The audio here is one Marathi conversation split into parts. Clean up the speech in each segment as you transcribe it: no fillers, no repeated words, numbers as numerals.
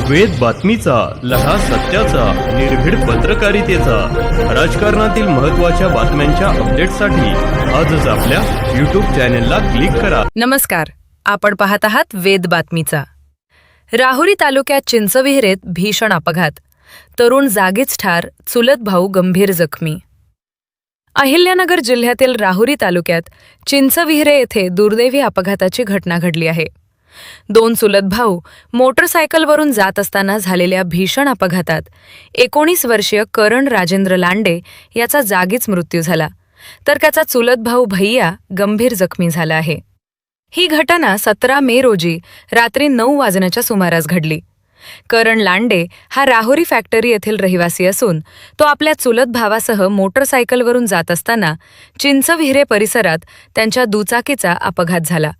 वेद बातमीचा, लढा सत्याचा, निर्भीड पत्रकारितेचा, राजकारणातील महत्त्वाच्या बातम्यांच्या अपडेटसाठी आजच आपल्या YouTube चॅनेलला क्लिक करा. नमस्कार, आपण पाहत आहात वेद बातमीचा. राहुरी तालुक्यात चिंचविहिरेत भीषण अपघात, तरुण जागीच ठार, चुलत भाऊ गंभीर जखमी. अहिल्यानगर जिल्ह्यातील राहुरी तालुक्यात चिंचविहिरे येथे दुर्दैवी अपघाताची घटना घडली आहे. दोन चुलत भाऊ मोटरसायकलवरून जात असताना झालेल्या भीषण अपघातात 19 वर्षीय करण राजेंद्र लांडे याचा जागीच मृत्यू झाला, तर त्याचा चुलत भाऊ भैया गंभीर जखमी झाला आहे. ही घटना 17 मे रोजी रात्री 9 वाजण्याच्या सुमारास घडली. करण लांडे हा राहुरी फॅक्टरी येथील रहिवासी असून तो आपल्या चुलत भावासह मोटरसायकलवरून जात असताना चिंचविहिरे परिसरात त्यांच्या दुचाकीचा अपघात झाला.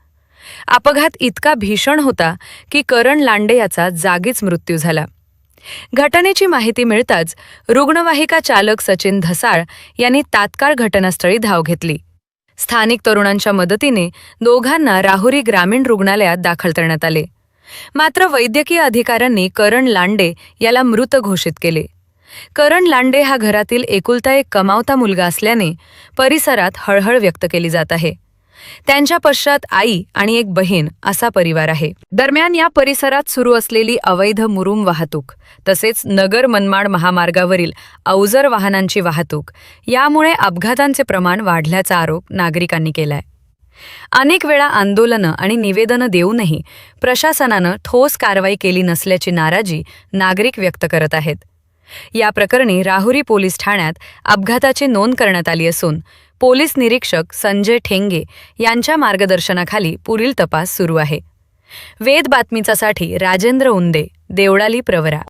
अपघात इतका भीषण होता की करण लांडे याचा जागीच मृत्यू झाला. घटनेची माहिती मिळताच रुग्णवाहिका चालक सचिन धसाळ यांनी तात्काळ घटनास्थळी धाव घेतली. स्थानिक तरुणांच्या मदतीने दोघांना राहुरी ग्रामीण रुग्णालयात दाखल करण्यात आले. मात्र वैद्यकीय अधिकाऱ्यांनी करण लांडे याला मृत घोषित केले. करण लांडे हा घरातील एकुलता एक कमावता मुलगा असल्याने परिसरात हळहळ व्यक्त केली जात आहे. त्यांच्या पश्चात आई आणि एक बहीण असा परिवार आहे. दरम्यान या परिसरात सुरू असलेली अवैध मुरुम वाहतूक तसेच नगर मनमाड महामार्गावरील अवजड वाहनांची वाहतूक यामुळे अपघातांचे प्रमाण वाढल्याचा आरोप नागरिकांनी केलाय. अनेक वेळा आंदोलनं आणि निवेदनं देऊनही प्रशासनानं ठोस कारवाई केली नसल्याची नाराजी नागरिक व्यक्त करत आहेत. या प्रकरणी राहुरी पोलीस ठाण्यात अपघाताची नोंद करण्यात आली असून पोलीस निरीक्षक संजय ठेंगे यांच्या मार्गदर्शनाखाली पुढील तपास सुरू आहे. वेद बातमीचासाठी राजेंद्र उंदे, देवळाली प्रवरा.